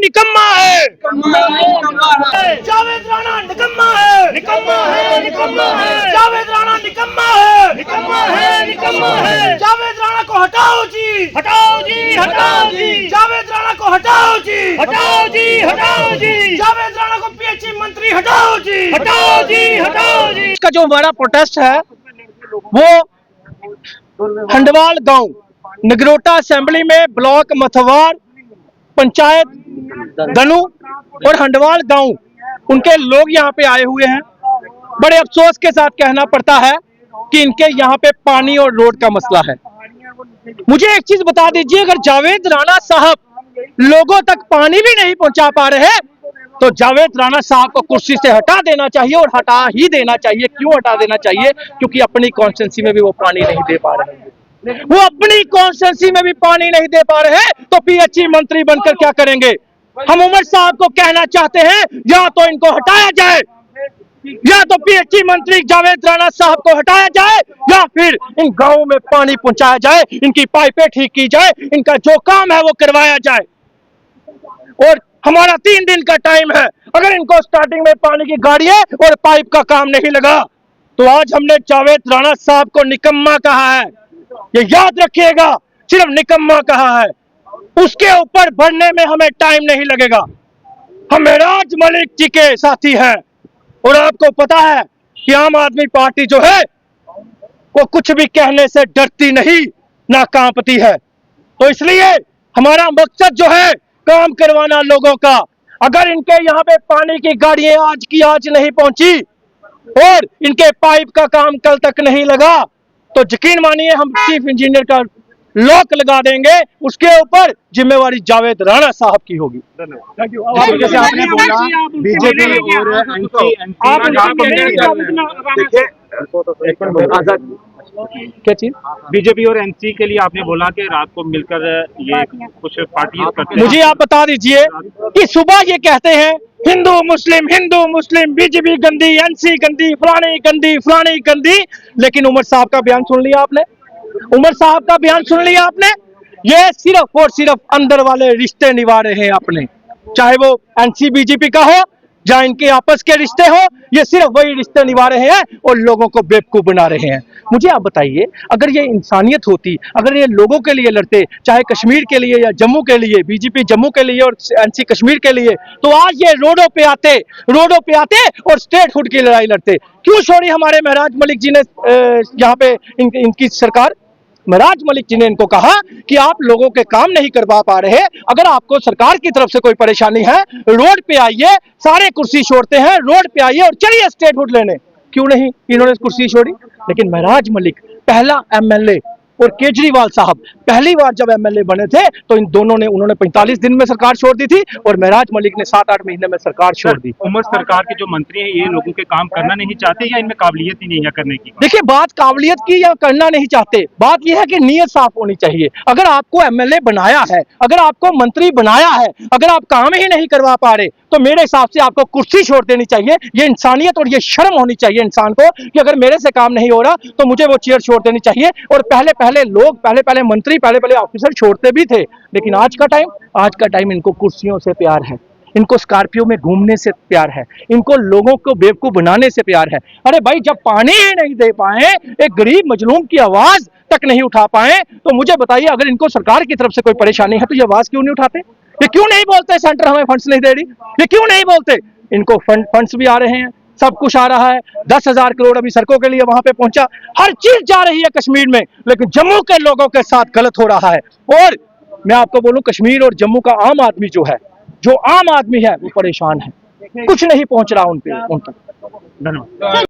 निकम्मा है, जावेद राणा निकम्मा है, निकम्मा है, निकम्मा है, जावेद राणा निकम्मा है, निकम्मा है, निकम्मा है, जावेद राणा को हटाओ जी, हटाओ जी, हटाओ जी, जावेद राणा को हटाओ जी, हटाओ जी, हटाओ जी, जावेद राणा को पीएचई मंत्री हटाओ जी, हटाओ जी, हटाओ जी। इसका जो हमारा प्रोटेस्ट है वो हंडवाल गांव नगरोटा असेंबली में ब्लॉक मथवार पंचायत धनु और हंडवाल गांव उनके लोग यहाँ पे आए हुए हैं। बड़े अफसोस के साथ कहना पड़ता है कि इनके यहाँ पे पानी और रोड का मसला है। मुझे एक चीज बता दीजिए, अगर जावेद राणा साहब लोगों तक पानी भी नहीं पहुंचा पा रहे तो जावेद राणा साहब को कुर्सी से हटा देना चाहिए और हटा ही देना चाहिए। क्यों हटा देना चाहिए? क्योंकि अपनी कॉन्स्टिट्यूंसी में भी वो पानी नहीं दे पा रहे हैं। वो अपनी कॉन्स्टिट्यूंसी में भी पानी नहीं दे पा रहे हैं तो पीएचई मंत्री बनकर क्या करेंगे? हम उमर साहब को कहना चाहते हैं या तो इनको हटाया जाए, या तो पीएचई मंत्री जावेद राणा साहब को हटाया जाए, या फिर इन गांवों में पानी पहुंचाया जाए, इनकी पाइपें ठीक की जाए, इनका जो काम है वो करवाया जाए। और हमारा 3 दिन का टाइम है। अगर इनको स्टार्टिंग में पानी की गाड़ियां और पाइप का काम नहीं लगा तो आज हमने जावेद राणा साहब को निकम्मा कहा है। ये याद रखिएगा, सिर्फ निकम्मा कहा है। उसके ऊपर बढ़ने में हमें टाइम नहीं लगेगा। हम मेराज मलिक जी के साथी हैं और आपको पता है कि आम आदमी पार्टी जो है वो कुछ भी कहने से डरती नहीं, ना कांपती है। तो इसलिए हमारा मकसद जो है काम करवाना लोगों का। अगर इनके यहाँ पे पानी की गाड़ियां आज की आज नहीं पहुंची और इनके पाइप का काम कल तक नहीं लगा तो यकीन मानिए हम चीफ इंजीनियर का लॉक लगा देंगे। उसके ऊपर जिम्मेवारी जावेद राणा साहब की होगी। धन्यवाद। जैसे आपने बोला बीजेपी और क्या चीज बीजेपी और एनसी के लिए आपने बोला कि रात को मिलकर ये कुछ पार्टी करते हैं। मुझे आप बता दीजिए कि सुबह ये कहते हैं हिंदू मुस्लिम बीजेपी गंदी, एनसी गंदी, फलानी गंदी, लेकिन उमर साहब का बयान सुन लिया आपने? उमर साहब का बयान सुन लिया आपने? ये सिर्फ और सिर्फ अंदर वाले रिश्ते निभा रहे हैं अपने, चाहे वो एनसी बीजेपी का हो या इनके आपस के रिश्ते हो, ये सिर्फ वही रिश्ते निभा रहे हैं और लोगों को बेवकूफ बना रहे हैं। मुझे आप बताइए, अगर ये इंसानियत होती, अगर ये लोगों के लिए लड़ते, चाहे कश्मीर के लिए या जम्मू के लिए, बीजेपी जम्मू के लिए और एनसी कश्मीर के लिए, तो आज ये रोडों पे आते और स्टेटहुड की लड़ाई लड़ते। क्यों छोड़ी हमारे महराज मलिक जी ने यहाँ पे इनकी सरकार? महराज मलिक जी ने इनको कहा कि आप लोगों के काम नहीं करवा पा रहे, अगर आपको सरकार की तरफ से कोई परेशानी है रोड पे आइए, सारे कुर्सी छोड़ते हैं, रोड पे आइए और चलिए स्टेटहुड लेने। क्यों नहीं इन्होंने कुर्सी छोड़ी? लेकिन महराज मलिक पहला एमएलए और केजरीवाल साहब पहली बार जब एमएलए बने थे तो इन दोनों ने उन्होंने 45 दिन में सरकार छोड़ दी थी और महराज मलिक ने 7-8 महीने में सरकार छोड़ दी। उमर सरकार के जो मंत्री हैं ये लोगों के काम करना नहीं चाहते या इनमें काबिलियत ही नहीं है करने की? देखिए, बात काबिलियत की या करना नहीं चाहते, बात यह है कि नीयत साफ होनी चाहिए। अगर आपको एमएलए बनाया है, अगर आपको मंत्री बनाया है, अगर आप काम ही नहीं करवा पा रहे तो मेरे हिसाब से आपको कुर्सी छोड़ देनी चाहिए। ये इंसानियत और ये शर्म होनी चाहिए इंसान को कि अगर मेरे से काम नहीं हो रहा तो मुझे वो चेयर छोड़ देनी चाहिए। और पहले मंत्री, पहले ऑफिसर छोड़ते भी थे, लेकिन आज का टाइम इनको कुर्सियों से प्यार है, इनको स्कॉर्पियो में घूमने से प्यार है, इनको लोगों को बेवकूफ बनाने से प्यार है। अरे भाई, जब पानी ही नहीं दे पाए, एक गरीब मजलूम की आवाज तक नहीं उठा पाए, तो मुझे बताइए अगर इनको सरकार की तरफ से कोई परेशानी है तो ये आवाज क्यों नहीं उठाते? ये क्यों नहीं बोलते सेंटर हमें फंड्स नहीं दे रही? ये क्यों नहीं बोलते? इनको फंड्स भी आ रहे हैं, सब कुछ आ रहा है, 10,000 करोड़ अभी सड़कों के लिए वहां पे पहुंचा, हर चीज जा रही है कश्मीर में, लेकिन जम्मू के लोगों के साथ गलत हो रहा है। और मैं आपको बोलूं, कश्मीर और जम्मू का आम आदमी जो आम आदमी है वो परेशान है, कुछ नहीं पहुंच रहा उन तक। धन्यवाद।